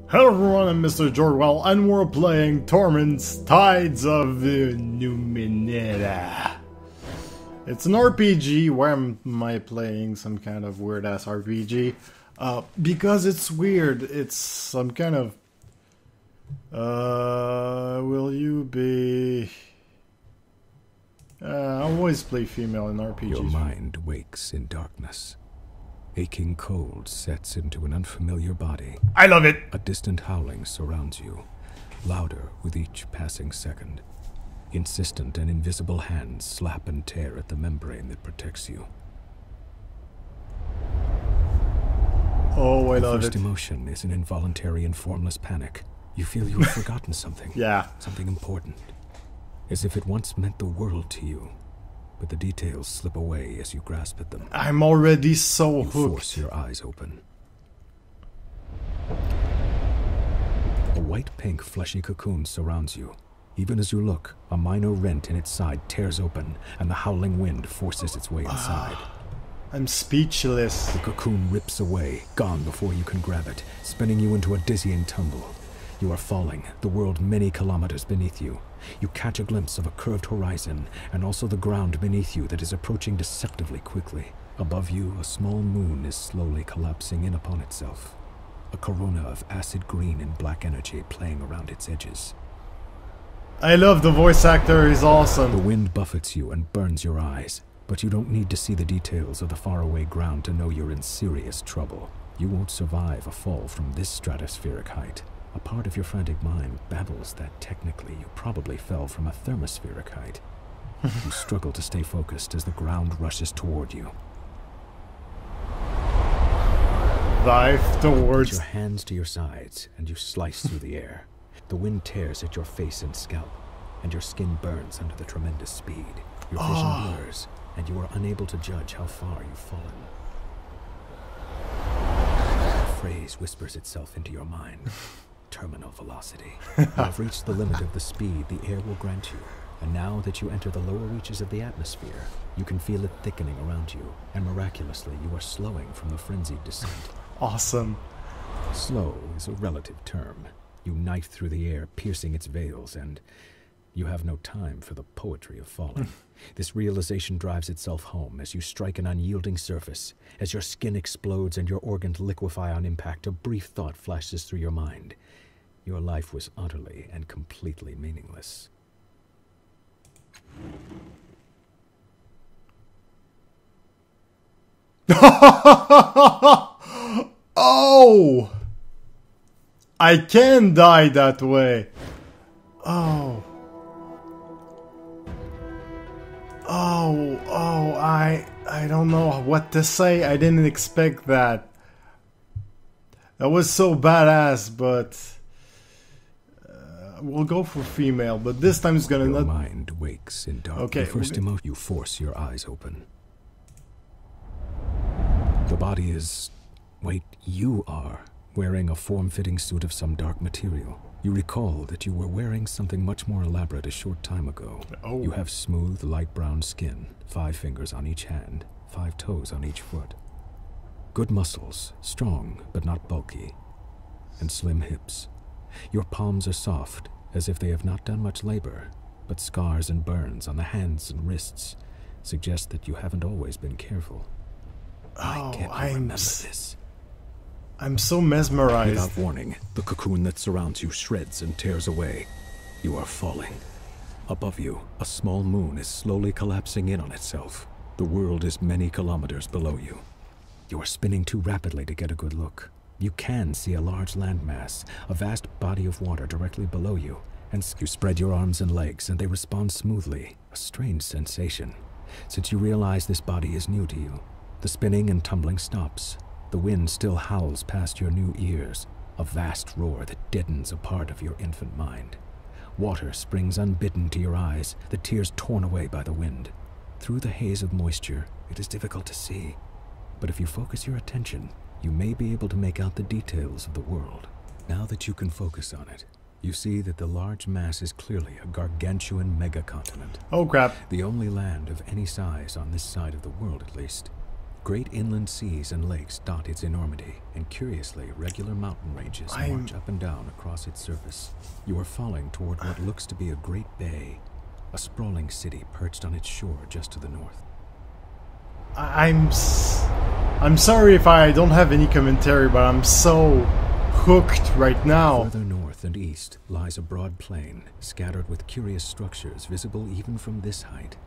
Hello everyone, I'm Mr.Jordwell, and we're playing Torment's Tides of Numenera. It's an RPG. Why am I playing some kind of weird-ass RPG? Because it's weird. It's some kind of... will you be... I always play female in RPGs. Your mind wakes in darkness. Aching cold sets into an unfamiliar body. I love it! A distant howling surrounds you, louder with each passing second. Insistent and invisible hands slap and tear at the membrane that protects you. Oh, I love it. The first emotion is an involuntary and formless panic. You feel you have forgotten something. Yeah. Something important. As if it once meant the world to you. But the details slip away as you grasp at them. I'm already so hooked. You force your eyes open. A white-pink fleshy cocoon surrounds you. Even as you look, a minor rent in its side tears open, and the howling wind forces its way inside. I'm speechless. The cocoon rips away, gone before you can grab it, spinning you into a dizzying tumble. You are falling, the world many kilometers beneath you. You catch a glimpse of a curved horizon, and also the ground beneath you that is approaching deceptively quickly. Above you, a small moon is slowly collapsing in upon itself. A corona of acid green and black energy playing around its edges. I love the voice actor, he's awesome. The wind buffets you and burns your eyes, but you don't need to see the details of the faraway ground to know you're in serious trouble. You won't survive a fall from this stratospheric height. A part of your frantic mind babbles that technically you probably fell from a thermospheric height. You struggle to stay focused as the ground rushes toward you. Dive towards... Put your hands to your sides and you slice through the air. The wind tears at your face and scalp, and your skin burns under the tremendous speed. Your vision blurs, and you are unable to judge how far you've fallen. A phrase whispers itself into your mind. Terminal velocity. You have reached the limit of the speed the air will grant you, and now that you enter the lower reaches of the atmosphere, you can feel it thickening around you, and miraculously you are slowing from the frenzied descent. Awesome. Slow is a relative term. You knife through the air, piercing its veils, and you have no time for the poetry of falling. This realization drives itself home as you strike an unyielding surface. As your skin explodes and your organs liquefy on impact, a brief thought flashes through your mind. Your life was utterly and completely meaningless. Oh! I can die that way. Oh. I don't know what to say. I didn't expect that. That was so badass, but we'll go for female, but this time it's gonna your not... mind wakes in dark. Okay, the first emotion, you force your eyes open. The body is... wait, you are wearing a form-fitting suit of some dark material. You recall that you were wearing something much more elaborate a short time ago. Oh. You have smooth, light brown skin, 5 fingers on each hand, 5 toes on each foot. Good muscles, strong but not bulky, and slim hips. Your palms are soft, as if they have not done much labor, but scars and burns on the hands and wrists suggest that you haven't always been careful. Why can't you remember this? I'm so mesmerized. Without warning, the cocoon that surrounds you shreds and tears away. You are falling. Above you, a small moon is slowly collapsing in on itself. The world is many kilometers below you. You are spinning too rapidly to get a good look. You can see a large landmass, a vast body of water directly below you, and you spread your arms and legs and they respond smoothly, a strange sensation. Since you realize this body is new to you, the spinning and tumbling stops. The wind still howls past your new ears, a vast roar that deadens a part of your infant mind. Water springs unbidden to your eyes, the tears torn away by the wind. Through the haze of moisture, it is difficult to see, but if you focus your attention, you may be able to make out the details of the world. Now that you can focus on it, you see that the large mass is clearly a gargantuan megacontinent. Oh crap. The only land of any size on this side of the world, at least. Great inland seas and lakes dot its enormity, and curiously, regular mountain ranges march up and down across its surface. You are falling toward what looks to be a great bay, a sprawling city perched on its shore just to the north. I'm sorry if I don't have any commentary, but I'm so hooked right now. Further north and east lies a broad plain, scattered with curious structures visible even from this height.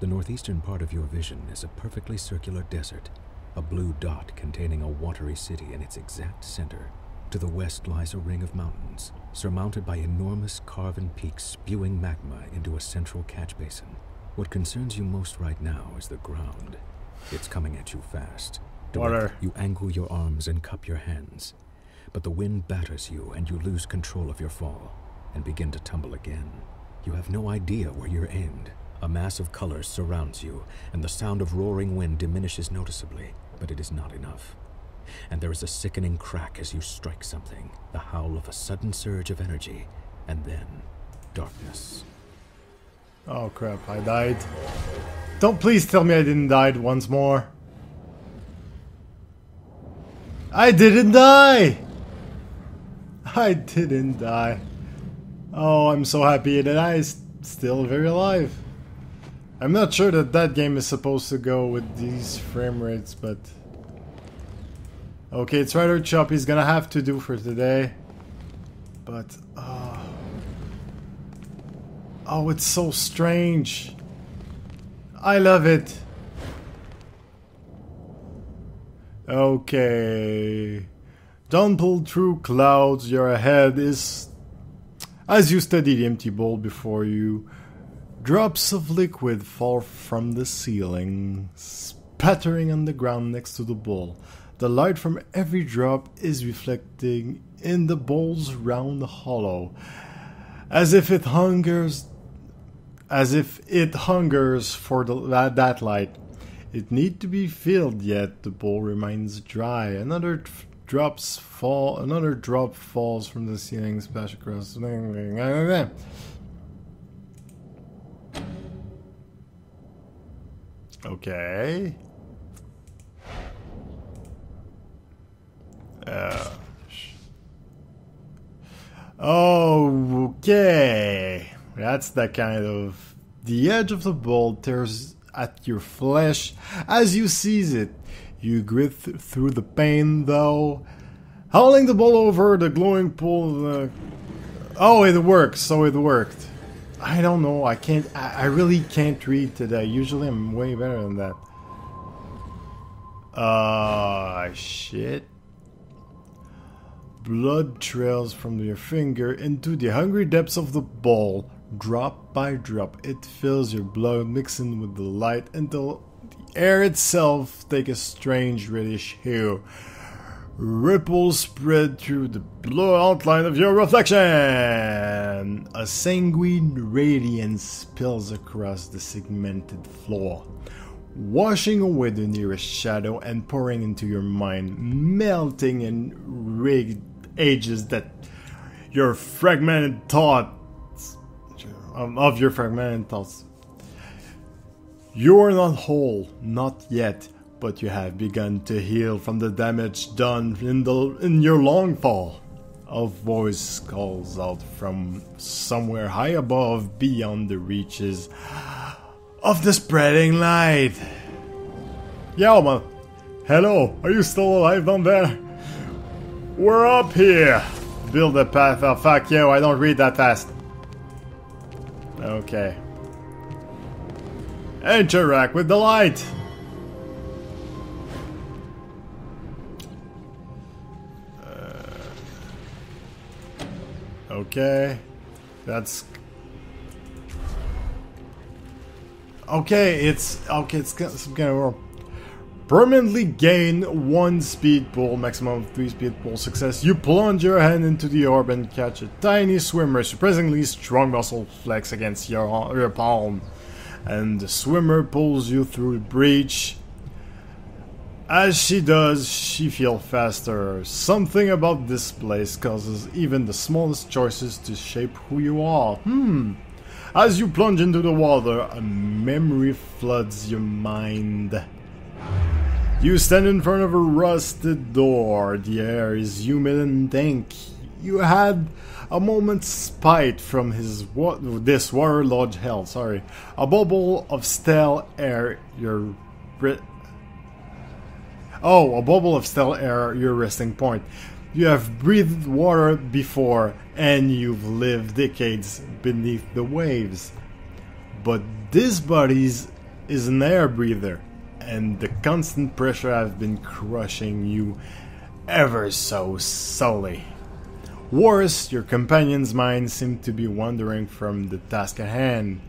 The northeastern part of your vision is a perfectly circular desert, a blue dot containing a watery city in its exact center. To the west lies a ring of mountains, surmounted by enormous carven peaks spewing magma into a central catch basin. What concerns you most right now is the ground. It's coming at you fast. Water. You angle your arms and cup your hands, but the wind batters you and you lose control of your fall and begin to tumble again. You have no idea where you're aimed. A mass of colors surrounds you, and the sound of roaring wind diminishes noticeably, but it is not enough. And there is a sickening crack as you strike something, the howl of a sudden surge of energy, and then darkness. Oh crap, I died. Don't please tell me I didn't die once more. I didn't die! I didn't die. Oh, I'm so happy that I'm still very alive. I'm not sure that that game is supposed to go with these frame rates, but... Okay, it's rather choppy. He's gonna have to do for today. But... Oh, it's so strange. I love it. Okay. Don't pull through clouds. Your ahead is... As you steady the empty bowl before you, drops of liquid fall from the ceiling, spattering on the ground next to the bowl. The light from every drop is reflecting in the bowl's round hollow, as if it hungers for that light. It need to be filled, yet the bowl remains dry. Another drop falls from the ceiling, splash across. Okay. Okay. That's the kind of... The edge of the bowl tears at your flesh as you seize it. You grit through the pain, though. Hauling the bowl over the glowing pool... Oh, it works. So it worked. I don't know. I really can't read today. Usually I'm way better than that. Shit. Blood trails from your finger into the hungry depths of the bowl. Drop by drop, it fills your blood, mixing with the light until the air itself takes a strange reddish hue. Ripples spread through the blue outline of your reflection. A sanguine radiance spills across the segmented floor, washing away the nearest shadow and pouring into your mind, melting in rigged ages that your fragmented thoughts. Of your fragmented thoughts. You are not whole, not yet, but you have begun to heal from the damage done in your long fall. A voice calls out from somewhere high above, beyond the reaches of the spreading light. Yo, man. Hello, are you still alive down there? We're up here. Build a path. Oh, fuck you, I don't read that fast. Okay. Interact with the light. Okay. That's... Okay, it's some kind of... Permanently gain 1 speed pool, maximum of 3 speed pool success. You plunge your hand into the orb and catch a tiny swimmer, surprisingly strong muscle flex against your palm. And the swimmer pulls you through the breach. As she does, she feels faster. Something about this place causes even the smallest choices to shape who you are. As you plunge into the water, a memory floods your mind. You stand in front of a rusted door. The air is humid and dank. You had a moment's spite from this waterlogged hell. Sorry, a bubble of stale air. A bubble of stale air. Your resting point. You have breathed water before, and you've lived decades beneath the waves. But this body is an air breather, and the constant pressure has been crushing you ever so slowly. Worse, your companion's mind seemed to be wandering from the task at hand.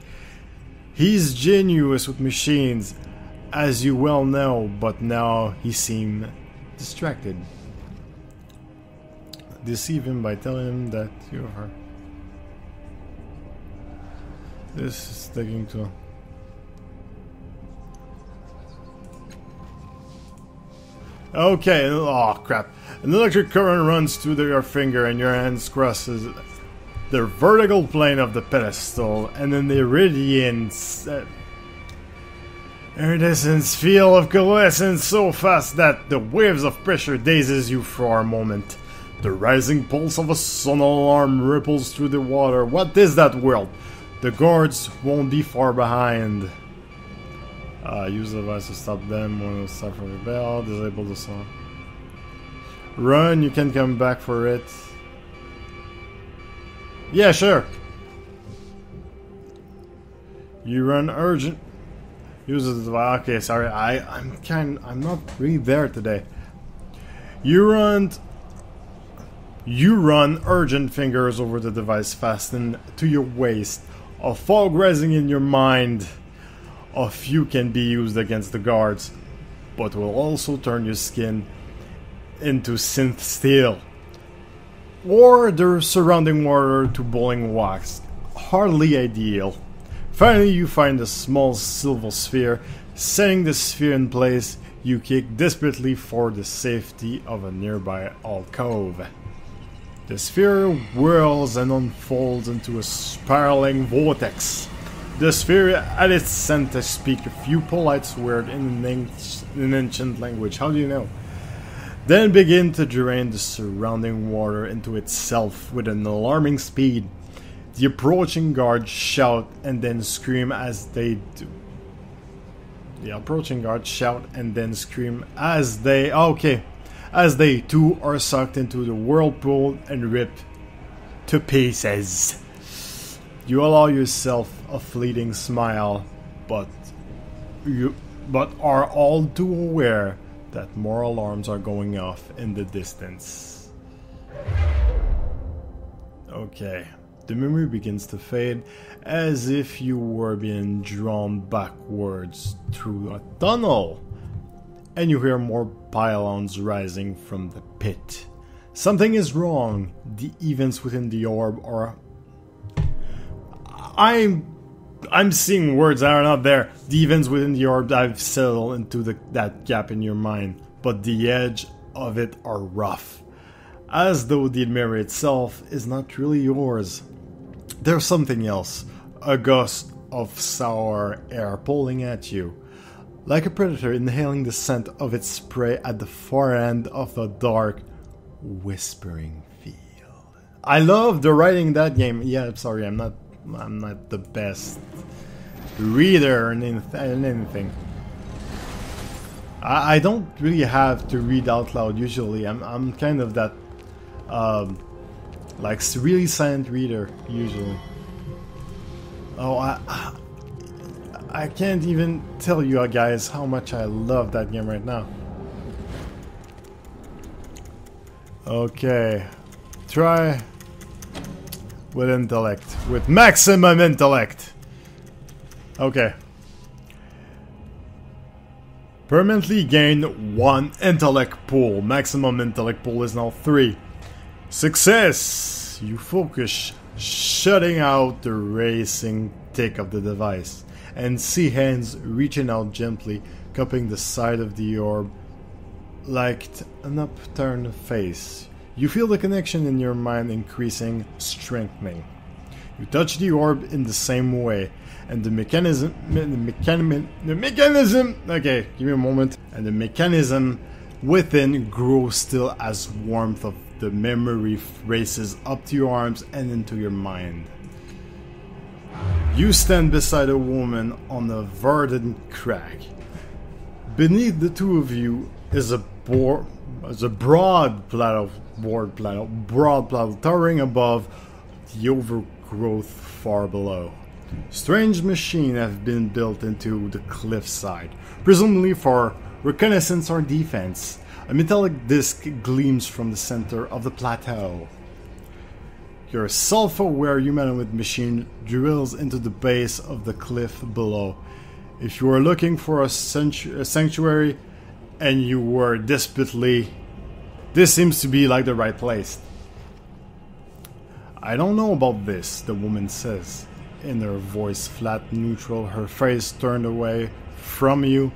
He's genius with machines, as you well know, but now he seemed distracted. Deceive him by telling him that you're her. This is taking too long. Okay, oh crap. An electric current runs through your finger and your hands crosses the vertical plane of the pedestal, and then the iridescent feel of coalescence so fast that the waves of pressure dazes you for a moment. The rising pulse of a sun alarm ripples through the water. What is that world? The guards won't be far behind. Use the device to stop them when it's time for rebel. Disable the song. Run, you can come back for it. Yeah, sure. You run urgent. Use the device. Okay, sorry. I'm not really there today. You run urgent fingers over the device fastened to your waist. A fog rising in your mind. A few can be used against the guards, but will also turn your skin into synth steel. Or the surrounding water to boiling wax. Hardly ideal. Finally, you find a small silver sphere. Setting the sphere in place, you kick desperately for the safety of a nearby alcove. The sphere whirls and unfolds into a spiraling vortex. The sphere at its center speaks a few polite words in an ancient language. How do you know? Then begin to drain the surrounding water into itself with an alarming speed. The approaching guards shout and then scream as they do. As they too are sucked into the whirlpool and ripped to pieces. You allow yourself a fleeting smile, but are all too aware that more alarms are going off in the distance. Okay, the memory begins to fade as if you were being drawn backwards through a tunnel, and you hear more pylons rising from the pit. Something is wrong. The events within the orb are... I'm seeing words that are not there. The events within the orb I've settled into that gap in your mind, but the edge of it are rough. As though the mirror itself is not really yours. There's something else. A gust of sour air pulling at you. Like a predator inhaling the scent of its prey at the far end of the dark, whispering field. I love the writing in that game. Yeah, I'm sorry, I'm not the best reader in anything. I don't really have to read out loud usually. I'm kind of that like really silent reader usually. Oh, I can't even tell you guys how much I love that game right now. Okay, try with intellect, with maximum intellect. Okay. Permanently gain 1 intellect pool. Maximum intellect pool is now 3. Success! You focus, shutting out the racing tick of the device, and see hands reaching out gently, cupping the side of the orb like an upturned face. You feel the connection in your mind increasing, strengthening. You touch the orb in the same way, and the mechanism, okay, give me a moment, and the mechanism within grows still as warmth of the memory races up to your arms and into your mind. You stand beside a woman on a verdant crag. Beneath the two of you is a broad plateau towering above the overgrowth far below. Strange machines have been built into the cliffside, presumably for reconnaissance or defense. A metallic disc gleams from the center of the plateau. Your self-aware humanoid machine drills into the base of the cliff below. If you are looking for a sanctuary and you were desperately, this seems to be like the right place. I don't know about this, the woman says, in her voice flat, neutral, her face turned away from you.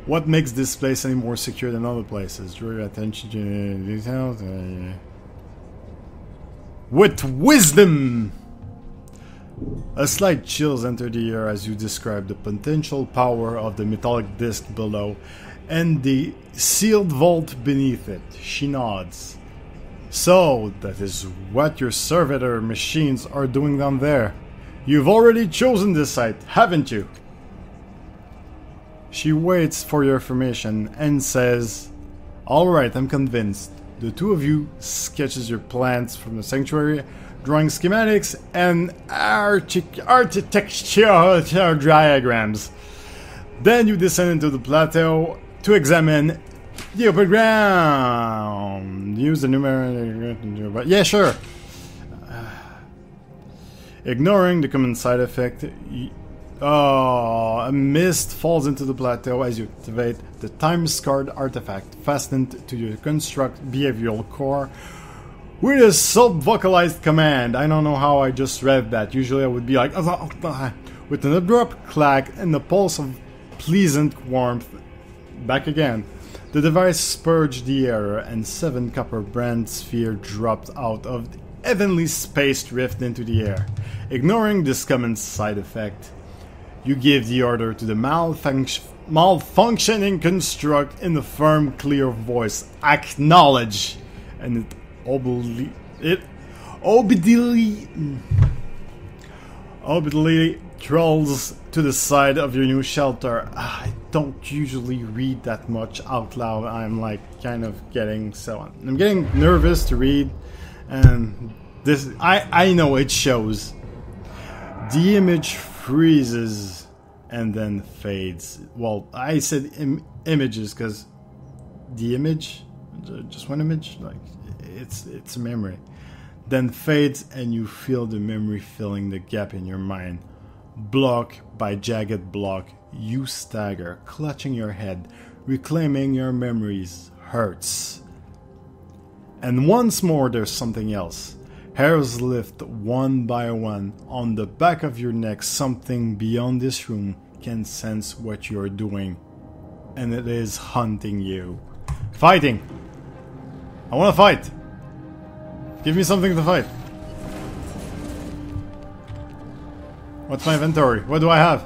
What makes this place any more secure than other places? Draw your attention to details. With wisdom! A slight chills enter the air as you describe the potential power of the metallic disc below and the sealed vault beneath it. She nods. So, that is what your servitor machines are doing down there. You've already chosen this site, haven't you? She waits for your information and says, "Alright, I'm convinced." The two of you sketches your plans from the sanctuary, drawing schematics and architectural diagrams. Then you descend into the plateau to examine the upper ground. Use the Numenera. Yeah, sure. Ignoring the common side effect, a mist falls into the plateau as you activate the time-scarred artifact fastened to your construct behavioral core with a self-vocalized command. I don't know how I just read that. Usually I would be like, with an abrupt clack and a pulse of pleasant warmth. Back again. The device spurged the error and 7 copper brand sphere dropped out of the evenly spaced rift into the air. Ignoring this common side effect, you give the order to the malfunctioning construct in a firm, clear voice. Acknowledge! And it obediently trolls to the side of your new shelter. I don't usually read that much out loud. I'm like kind of getting I'm getting nervous to read, and this I know it shows. The image freezes and then fades. Well, I said images because the image, just one image, like it's a memory, then fades and you feel the memory filling the gap in your mind. Block by jagged block, you stagger, clutching your head, reclaiming your memories. Hurts. And once more there's something else. Hairs lift one by one on the back of your neck. Something beyond this room can sense what you're doing, and it is hunting you. Fighting! I want to fight! Give me something to fight. What's my inventory? What do I have?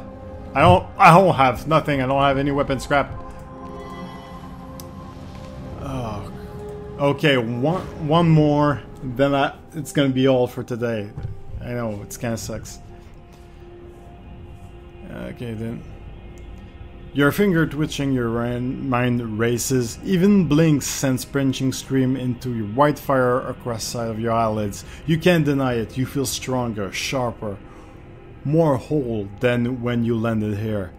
I don't have nothing. I don't have any weapon scrap. Oh. Okay, one more. Then it's gonna be all for today. I know, it kinda sucks. Okay then. Your finger twitching, your mind races. Even blinks sends pinching stream into your white fire across the side of your eyelids. You can't deny it. You feel stronger, sharper, more whole than when you landed here.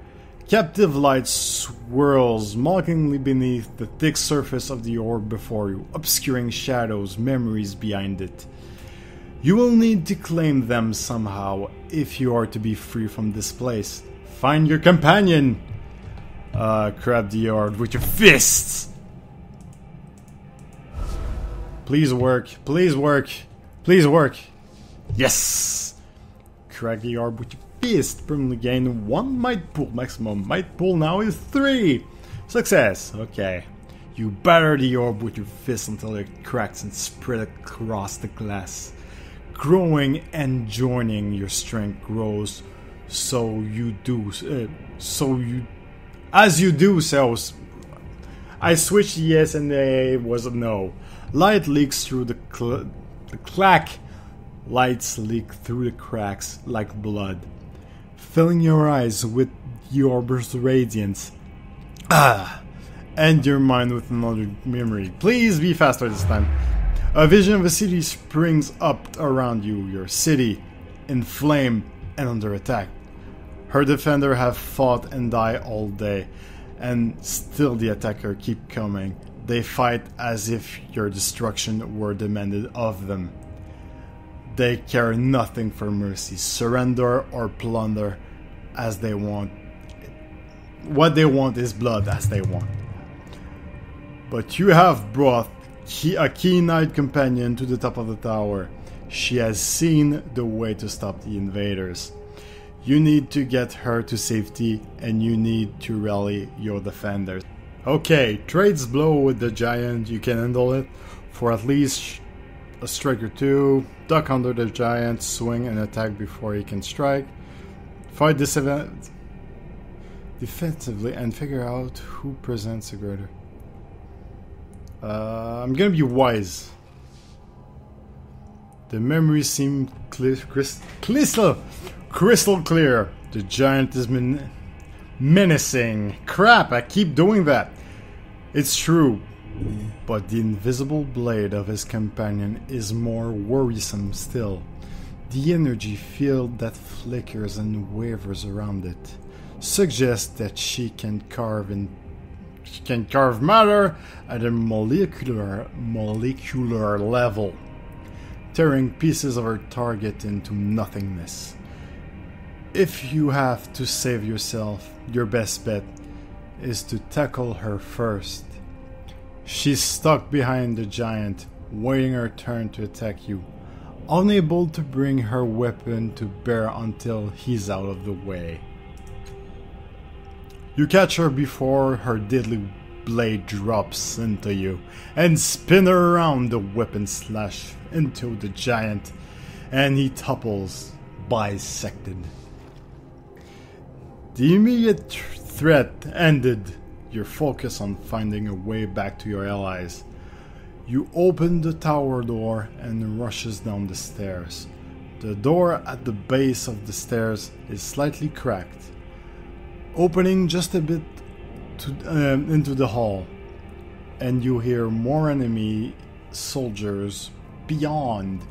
Captive light swirls mockingly beneath the thick surface of the orb before you, obscuring shadows, memories behind it. You will need to claim them somehow if you are to be free from this place. Find your companion! Grab the orb with your fists! Please work, please work, please work! Yes! Crack the orb with your fist, permanently gain 1 might pool. Maximum might pool now is 3. Success. Okay. You batter the orb with your fist until it cracks and spread across the glass. growing and joining. Your strength grows, as you do so. I switched yes and it was a no. Light leaks through the crack. Lights leak through the cracks like blood, filling your eyes with your radiance. And your mind with another memory. Please be faster this time. A vision of a city springs up around you. Your city, in flame and under attack. Her defender have fought and died all day, and still the attacker keep coming. They fight as if your destruction were demanded of them. They care nothing for mercy, surrender or plunder as they want. What they want is blood as they want. But you have brought a keen-eyed companion to the top of the tower. She has seen the way to stop the invaders. You need to get her to safety, and you need to rally your defenders. Okay, trades blow with the giant. You can handle it for at least a strike or two. Duck under the giant, swing and attack before he can strike. Fight this event defensively and figure out who presents a greater. I'm gonna be wise. The memories seem crystal clear. The giant is menacing. Crap, I keep doing that. It's true. But the invisible blade of his companion is more worrisome still. The energy field that flickers and wavers around it suggests that she can carve matter at a molecular level, tearing pieces of her target into nothingness. If you have to save yourself, your best bet is to tackle her first. She's stuck behind the giant, waiting her turn to attack you, unable to bring her weapon to bear until he's out of the way. You catch her before her deadly blade drops into you and spin her around. The weapon slash into the giant and he topples, bisected. The immediate threat ended. Your focus on finding a way back to your allies. You open the tower door and rushes down the stairs. The door at the base of the stairs is slightly cracked, opening just a bit into the hall, and you hear more enemy soldiers beyond.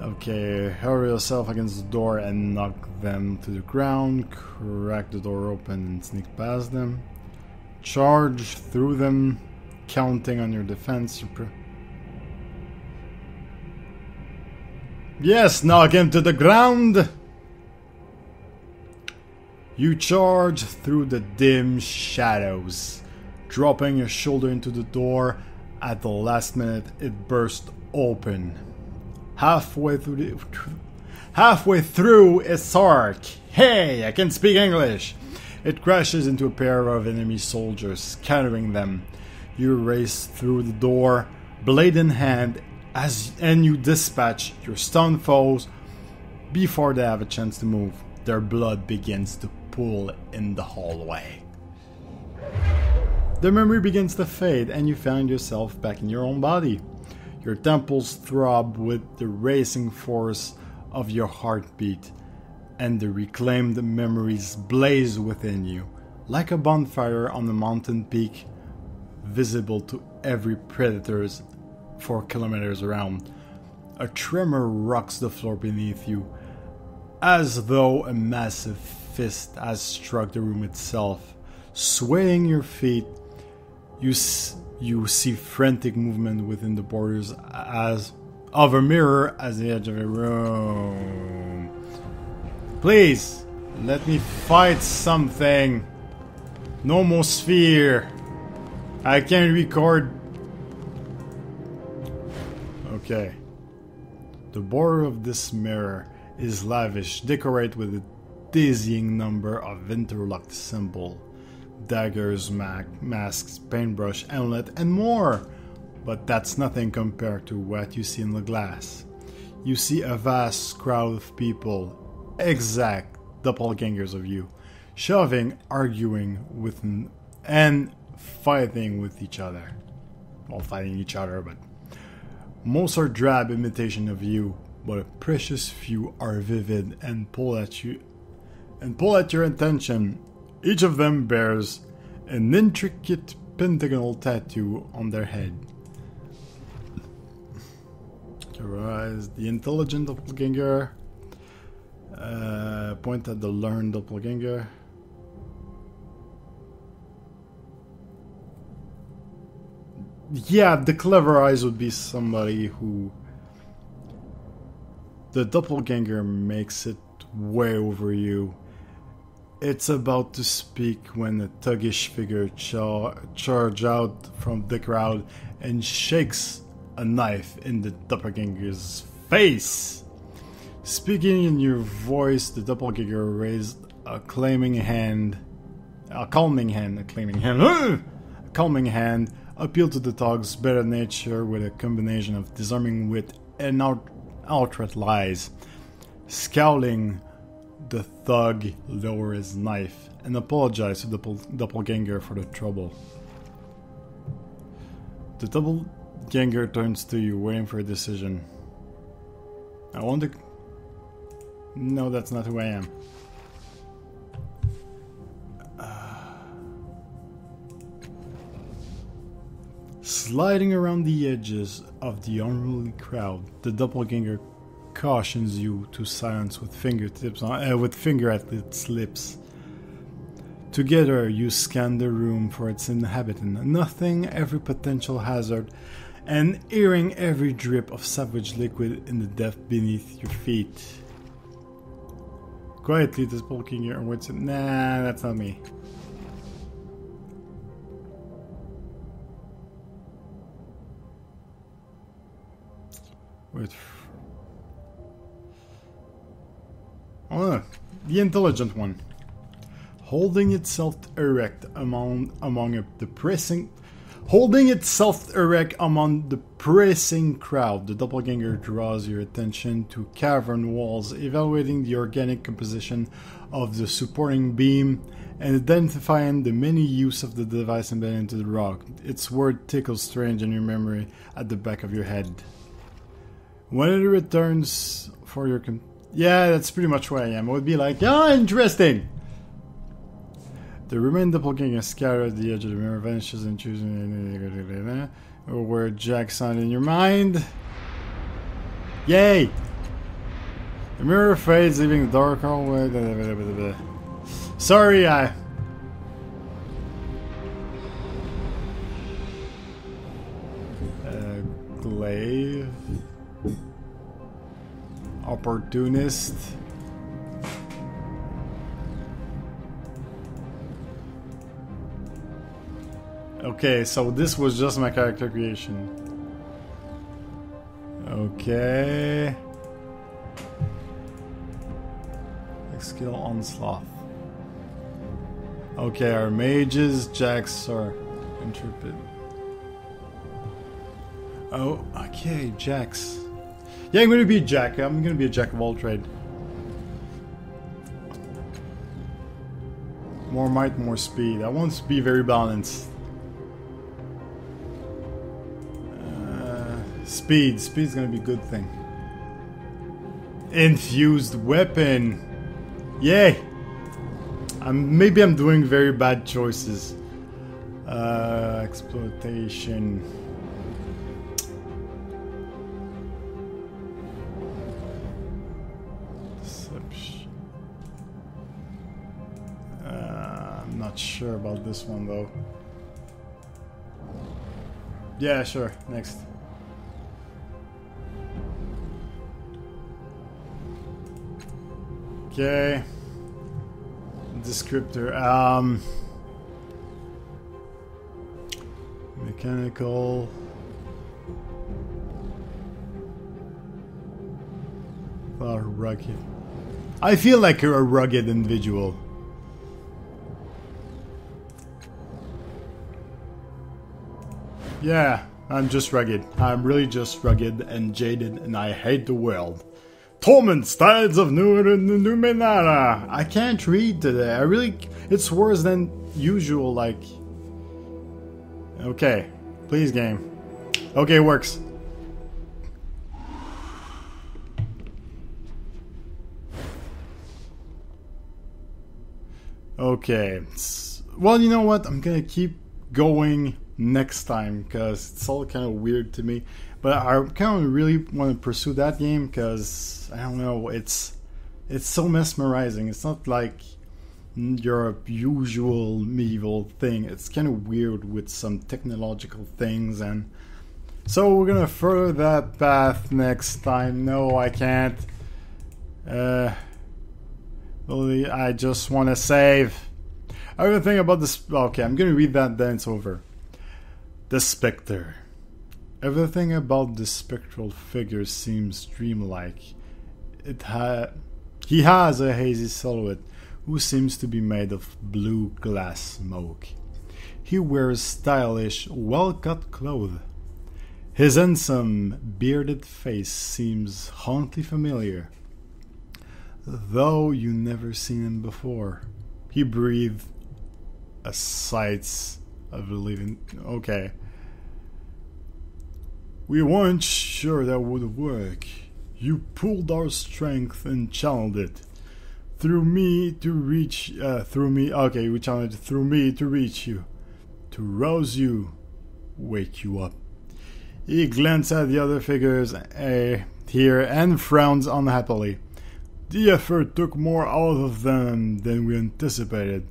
Okay, hurry yourself against the door and knock them to the ground. Crack the door open and sneak past them. Charge through them, counting on your defense. Yes, knock him to the ground! You charge through the dim shadows, dropping your shoulder into the door. At the last minute, it burst open. Halfway through its arc. Hey, I can speak English! It crashes into a pair of enemy soldiers, scattering them. You race through the door, blade in hand, and you dispatch your stunned foes before they have a chance to move. Their blood begins to pool in the hallway. The memory begins to fade, and you find yourself back in your own body. Your temples throb with the racing force of your heartbeat, and the reclaimed memories blaze within you, like a bonfire on a mountain peak, visible to every predator 4 kilometers around. A tremor rocks the floor beneath you, as though a massive fist has struck the room itself. Swaying your feet, you see frantic movement within the borders of a mirror as the edge of a room. Please, let me fight something. Nomosphere. I can record. Okay. The border of this mirror is lavish, decorated with a dizzying number of interlocked symbols. Daggers, masks, paintbrush, amulet, and more. But that's nothing compared to what you see in the glass. you see a vast crowd of people, exact doppelgangers of you, shoving, arguing with, and fighting with each other. Well, fighting each other, but most are drab imitation of you, but a precious few are vivid and pull at your attention. Each of them bears an intricate pentagonal tattoo on their head. Terrorize the intelligent doppelganger. Point at the learned doppelganger. Yeah, the clever eyes would be somebody who... The doppelganger makes it way over you. It's about to speak when a thuggish figure charges out from the crowd and shakes a knife in the doppelganger's face. Speaking in your voice, the doppelganger raised a calming hand, appealed to the thug's better nature with a combination of disarming wit and outright lies. Scowling, the thug lowered his knife and apologized to the doppelganger for the trouble. The doppelganger turns to you, waiting for a decision. I want to... No, that's not who I am. Sliding around the edges of the unruly crowd, the doppelganger cautions you to silence with finger at its lips. Together, you scan the room for its inhabitant, nothing every potential hazard, and hearing every drip of savage liquid in the depth beneath your feet. Quietly, the doppelganger waits. Nah, that's not me. Wait. Oh, the intelligent one. Holding itself erect among the pressing crowd, the doppelganger draws your attention to cavern walls, evaluating the organic composition of the supporting beam and identifying the many use of the device embedded into the rock. Its word tickles strange in your memory at the back of your head. When it returns for your... Yeah, that's pretty much where I am. I would be like, ah, interesting! The remaining doppelganger scattered at the edge of the mirror, vanishes and choosing... Or where Jack sound in your mind. Yay! The mirror fades, leaving the dark hallway... Sorry, Glaive... Opportunist. Okay, so this was just my character creation. Okay. Skill Onslaught. Okay, our mages, Jacks are intrepid. Oh, okay, Jacks. Yeah, I'm gonna be a Jack. I'm gonna be a Jack of all trade. More might, more speed. I want to be very balanced. Speed. Speed's gonna be a good thing. Infused weapon. Yay! Maybe I'm doing very bad choices. Exploitation. Deception. I'm not sure about this one though. Yeah, sure. Next. Okay. Descriptor. Mechanical. Rugged. I feel like you're a rugged individual. Yeah. I'm just rugged. I'm really just rugged and jaded, and I hate the world. Torment, Tides of Numenera. I can't read today. It's worse than usual, like... Okay, please game. Okay, it works. Okay, well, you know what? I'm gonna keep going next time because it's all kind of weird to me. But I kind of really want to pursue that game because I don't know. It's so mesmerizing. It's not like your usual medieval thing. It's kind of weird with some technological things, and so we're gonna further that path next time. No, I can't. I just want to save. Everything about this. Okay, I'm gonna read that. Then it's over. The Spectre. Everything about this spectral figure seems dreamlike. He has a hazy silhouette who seems to be made of blue glass smoke. He wears stylish, well-cut clothes. His handsome, bearded face seems hauntingly familiar, though you never seen him before. He breathed a sights of living. Okay. We weren't sure that would work. You pulled our strength and channeled it. Through me to reach you. To rouse you. Wake you up. He glanced at the other figures here and frowns unhappily. The effort took more out of them than we anticipated.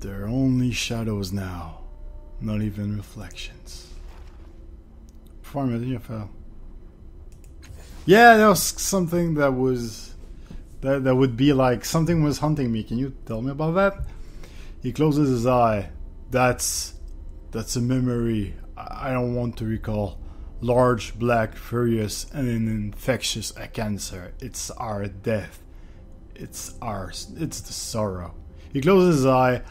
They're only shadows now. Not even reflections. Yeah, that was something that would be like something was hunting me. Can you tell me about that? He closes his eye. That's a memory I don't want to recall. Large, black, furious, and an infectious cancer. It's our death. It's ours. It's the sorrow. He closes his eye.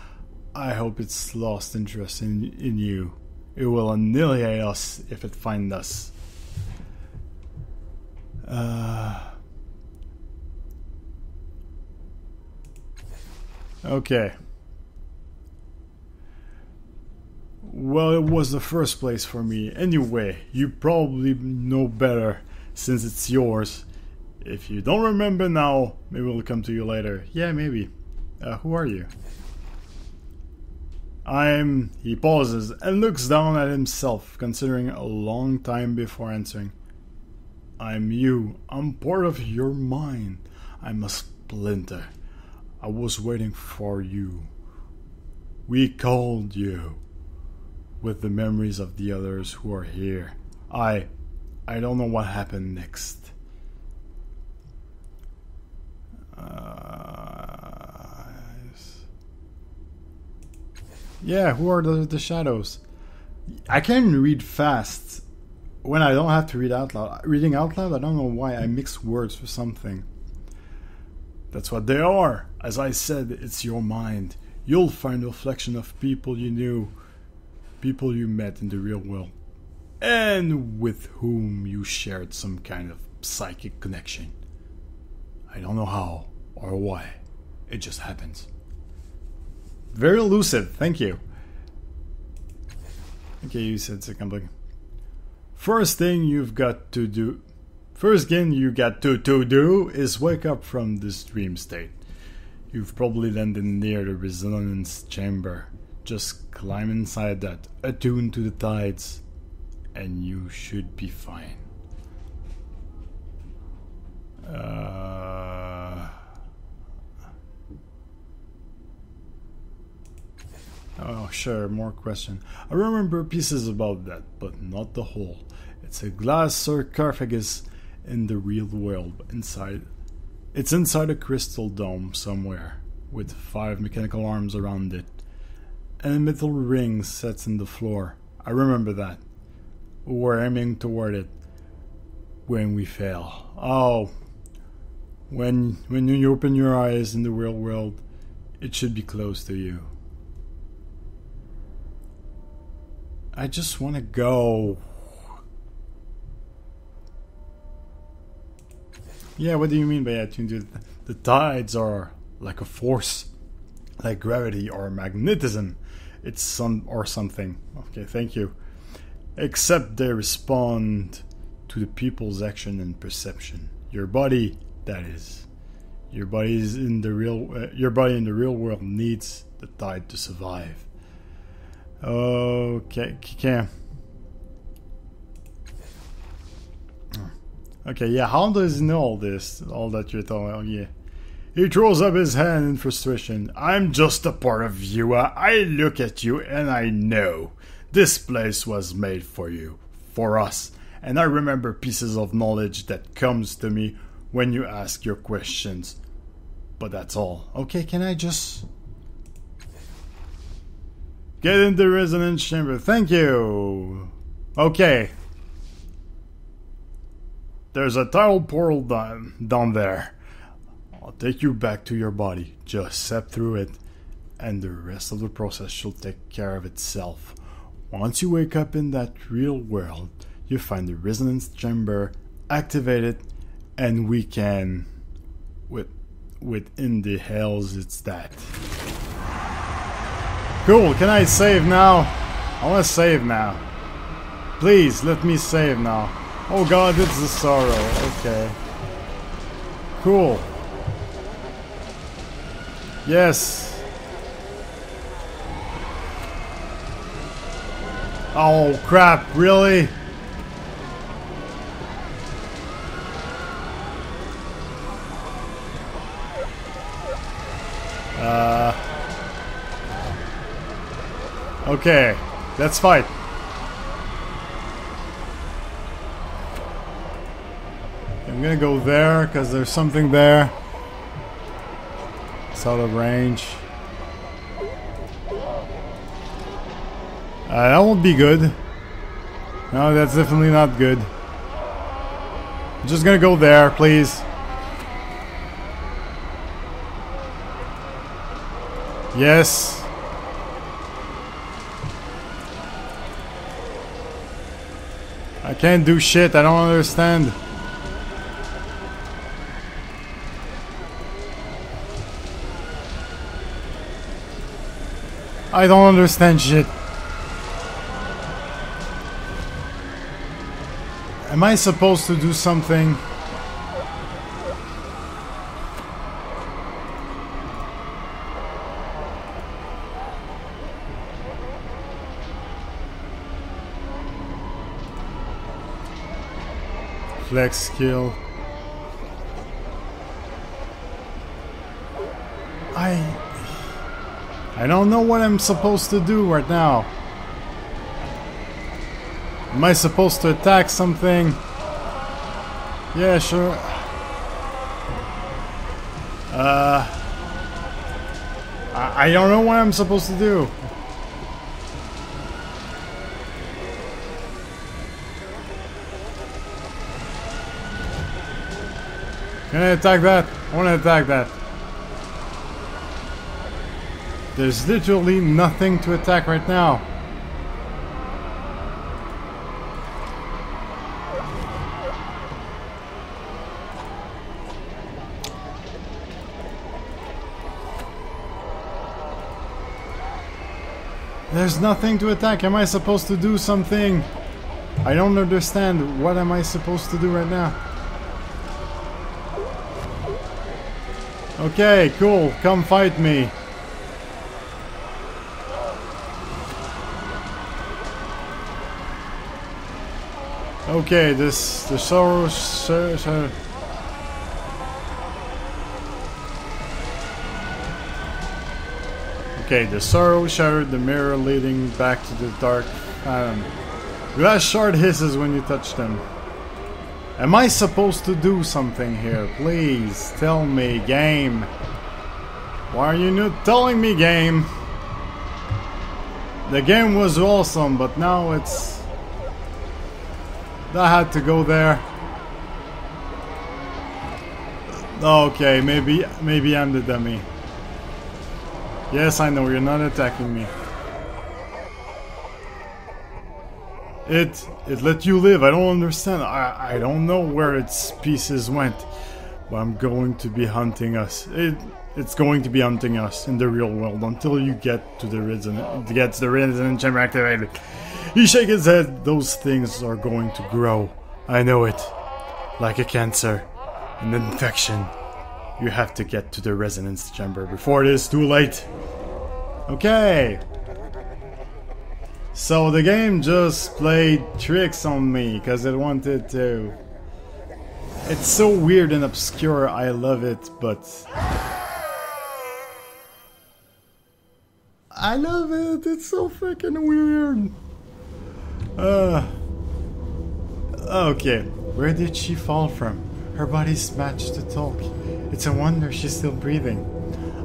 I hope it's lost interest in you. It will annihilate us if it finds us. Okay. Well, it was the first place for me. Anyway, you probably know better since it's yours. If you don't remember now, maybe it'll come to you later. Yeah, maybe. Who are you? He pauses and looks down at himself, considering a long time before answering. I'm you. I'm part of your mind. I'm a splinter. I was waiting for you. We called you. With the memories of the others who are here. I don't know what happened next. Yeah, who are the shadows? I can read fast when I don't have to read out loud. Reading out loud, I don't know why I mix words for something. That's what they are. As I said, it's your mind. You'll find a reflection of people you knew, people you met in the real world, and with whom you shared some kind of psychic connection. I don't know how or why. It just happens. Very lucid, thank you. Okay, you said second blank. First thing you got to do is wake up from this dream state. You've probably landed near the resonance chamber. Just climb inside that, attuned to the tides, and you should be fine. Oh, sure, more question. I remember pieces about that, but not the whole. It's a glass sarcophagus in the real world. It's inside a crystal dome somewhere, with 5 mechanical arms around it, and a metal ring set in the floor. I remember that. We're aiming toward it when we fail. Oh, when you open your eyes in the real world, it should be close to you. I just want to go. Yeah, what do you mean by attuned? The tides are like a force, like gravity or magnetism. It's something. Okay, thank you. Except they respond to the people's action and perception. Your body, that is. Your body in the real world needs the tide to survive. Okay, okay, yeah, how does he know all this? All that you're telling me? Oh, yeah. He throws up his hand in frustration. I'm just a part of you. I look at you and I know. This place was made for you. For us. And I remember pieces of knowledge that comes to me when you ask your questions. But that's all. Okay, can I just... Get in the resonance chamber. Thank you. Okay. There's a tidal portal down there. I'll take you back to your body. Just step through it, and the rest of the process should take care of itself. Once you wake up in that real world, you find the resonance chamber, activate it, and we can... Within the hells, it's that. Cool, can I save now? I want to save now. Please, let me save now. Oh god, it's the sorrow. Okay. Cool. Yes. Oh crap, really? Okay, let's fight. I'm gonna go there because there's something there. It's out of range. That won't be good. No, that's definitely not good. I'm just gonna go there, please. Yes. I can't do shit, I don't understand. I don't understand shit. Am I supposed to do something? Flex skill. I don't know what I'm supposed to do right now. Am I supposed to attack something? Yeah, sure. I don't know what I'm supposed to do. Can I attack that? I want to attack that. There's literally nothing to attack right now. There's nothing to attack. Am I supposed to do something? I don't understand. What am I supposed to do right now? Okay, cool. Come fight me. Okay, the sorrow... Okay, the sorrow shattered the mirror leading back to the dark phantom. Glass shard hisses when you touch them. Am I supposed to do something here? Please, tell me, game. Why are you not telling me, game? The game was awesome, but now it's... I had to go there. Okay, maybe I'm the dummy. Yes, I know, you're not attacking me. It let you live. I don't understand. I don't know where its pieces went. But I'm going to be hunting us. It's going to be hunting us in the real world until you get to the resonant chamber activated. He shakes his head. Those things are going to grow. I know it. Like a cancer. An infection. You have to get to the resonance chamber before it is too late. Okay. So the game just played tricks on me because it wanted to. It's so weird and obscure, I love it, but I love it, it's so freaking weird. Okay, where did she fall from? Her body's matched to talk. It's a wonder she's still breathing.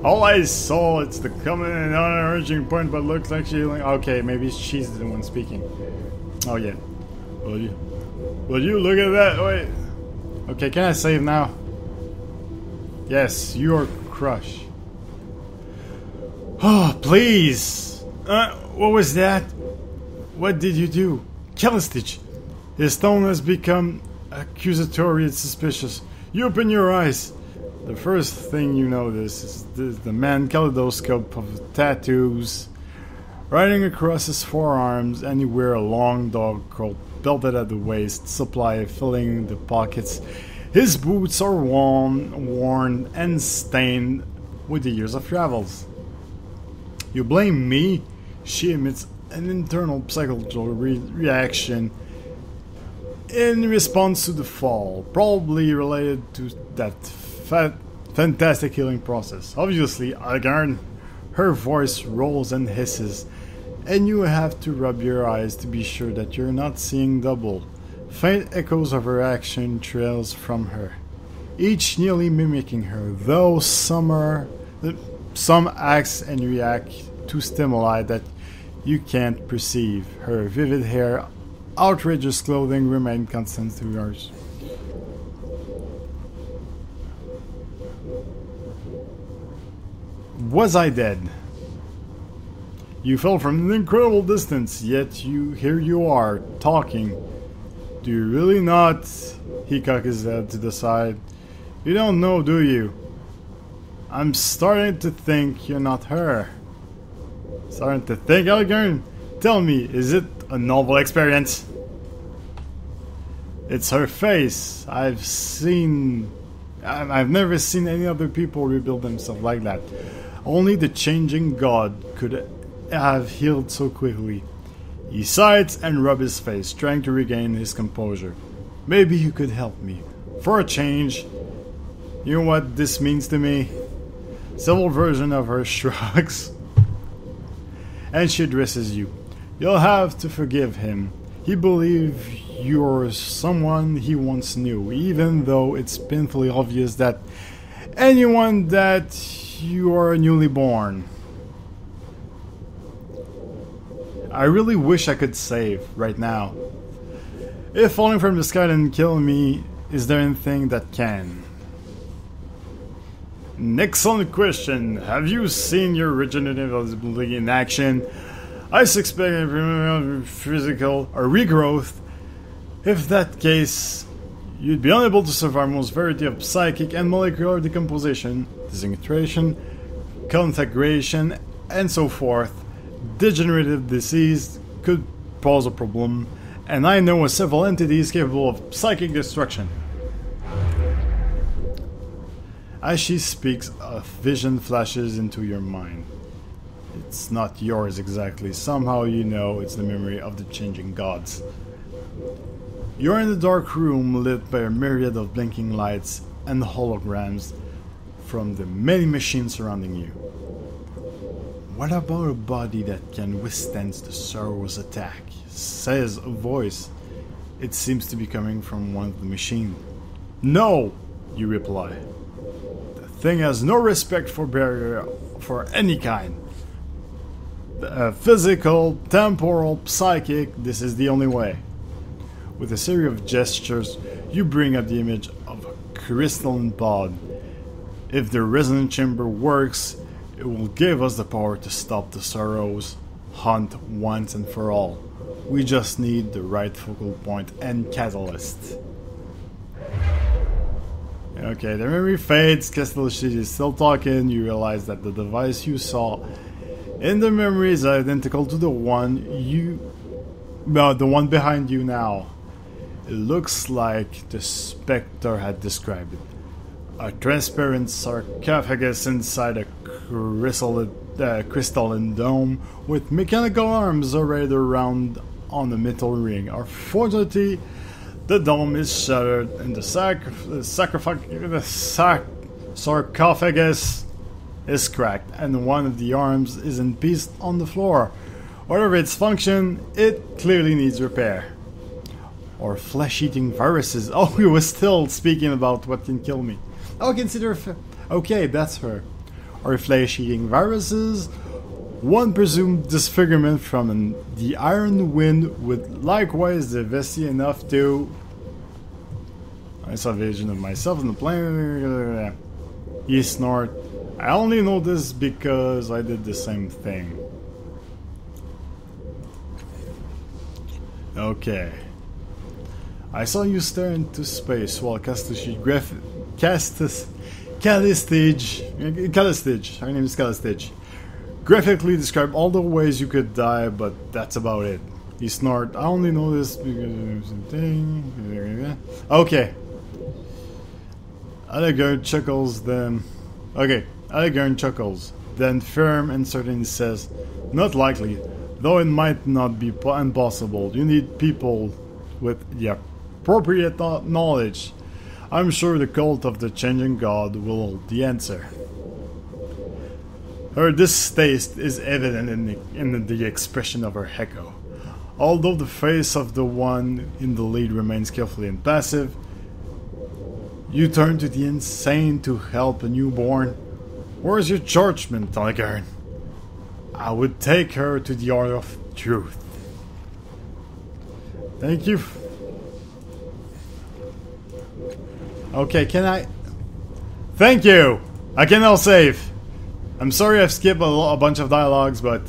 All I saw, it's the common and unerring point, but looks like she... Okay, maybe she's the one speaking. Oh yeah. Will you look at that? Wait. Okay, can I save now? Yes, you're Crush. Oh, please! What was that? What did you do? Callistich! His tone has become accusatory and suspicious. You open your eyes. The first thing you notice is the man kaleidoscope of tattoos riding across his forearms, and he wears a long dog coat belted at the waist, supply filling the pockets. His boots are worn and stained with the years of travels. You blame me? She emits an internal psychological reaction in response to the fall, probably related to that fantastic healing process. Obviously, again, her voice rolls and hisses, and you have to rub your eyes to be sure that you're not seeing double. Faint echoes of her action trails from her, each nearly mimicking her, though some acts and react to stimuli that you can't perceive. Her vivid hair, outrageous clothing remain constant to yours. Was I dead? You fell from an incredible distance, yet here you are, talking. Do you really not? He cocked his head to the side. You don't know, do you? I'm starting to think you're not her. Starting to think, Elgern? Tell me, is it a novel experience? It's her face. I've never seen any other people rebuild themselves like that. Only the changing god could have healed so quickly. He sighs and rubs his face, trying to regain his composure. Maybe you could help me. For a change. You know what this means to me? Several versions of her shrugs. And she addresses you. You'll have to forgive him. He believes you're someone he once knew, even though it's painfully obvious that anyone that you are newly born. I really wish I could save right now. If falling from the sky didn't kill me, is there anything that can? Excellent question. Have you seen your regenerative ability in action? I suspect physical or regrowth. If that case, you'd be unable to survive most variety of psychic and molecular decomposition, disintegration, conflagration, and so forth. Degenerative disease could pose a problem, and I know of several entities capable of psychic destruction. As she speaks, a vision flashes into your mind. It's not yours exactly. Somehow you know it's the memory of the changing gods. You're in a dark room lit by a myriad of blinking lights and holograms from the many machines surrounding you. What about a body that can withstand the sorrow's attack? Says a voice. It seems to be coming from one of the machines. No, you reply. The thing has no respect for barrier for any kind. Physical, temporal, psychic, this is the only way. With a series of gestures, you bring up the image of a crystalline pod. If the resonant chamber works, it will give us the power to stop the sorrows, hunt once and for all. We just need the right focal point and catalyst. Okay, the memory fades. Castellucci is still talking. You realize that the device you saw in the memory is identical to the one the one behind you now. It looks like the Spectre had described it. A transparent sarcophagus inside a crystalline dome with mechanical arms arrayed around on the metal ring. Unfortunately, the dome is shattered and the sarcophagus is cracked, and one of the arms is in pieces on the floor. Whatever its function, it clearly needs repair. Or flesh-eating viruses. Oh, we were still speaking about what can kill me. Oh, consider... Okay, that's her. Or flesh-eating viruses. One presumed disfigurement from the iron wind would likewise devastate enough to... I saw a vision of myself in the plane. He snored. I only know this because I did the same thing. Okay. I saw you stare into space while Calistage, her name is Calistage, graphically described all the ways you could die, but that's about it. He snored. I only know this because of thing. Okay. Allegard chuckles, then... Okay, Allegard chuckles, then firm and certain says, not likely, though it might not be impossible. You need people with the appropriate knowledge. I'm sure the cult of the changing god will hold the answer. Her distaste is evident in the expression of her echo. Although the face of the one in the lead remains carefully impassive, you turn to the insane to help a newborn. Where's your judgment, Allegard? I would take her to the art of truth. Thank you. Okay, can I... Thank you! I can now save. I'm sorry I've skipped a bunch of dialogues, but...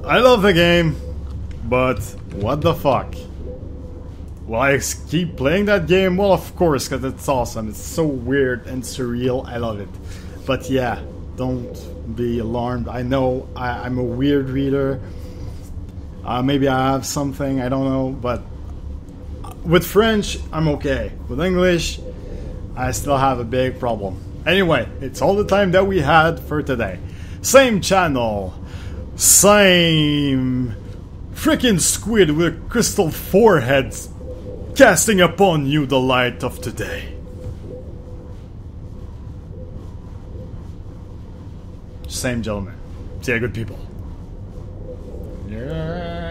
I love the game, but what the fuck? Will I keep playing that game? Well, of course, because it's awesome. It's so weird and surreal. I love it. But yeah, don't be alarmed. I know I'm a weird reader. Maybe I have something, I don't know. But with French, I'm okay. With English, I still have a big problem. Anyway, it's all the time that we had for today. Same channel. Same freaking squid with crystal foreheads casting upon you the light of today. Same gentleman. See ya, good people. Yeah.